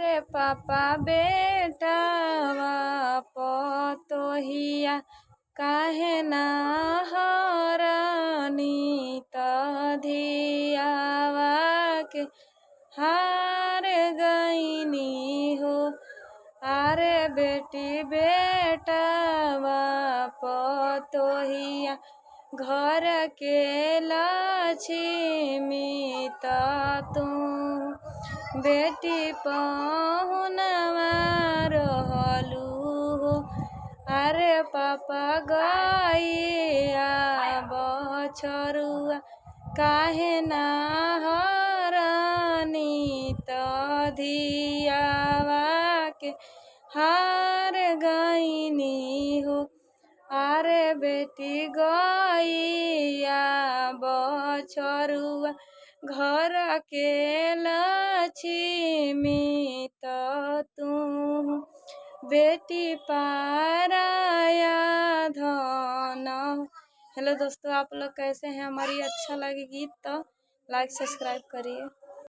अरे पापा बेटावा पतोहिया काहे ना हरानी त धियावा के हार गईनी हो। अरे बेटी बेटावा पतोहिया घर के लक्ष्मी त तू बेटी पहुनवा रहलू हो। अरे पापा गैया बछरुआ काहे ना हरानी त धियावा के हार गईनी हो। अरे बेटी गैया बछरुआ घर के लक्ष्मी त तू बेटी पाराया धन। हेलो दोस्तों, आप लोग कैसे हैं? हमारी अच्छा लगे गीत तो लाइक सब्सक्राइब करिए।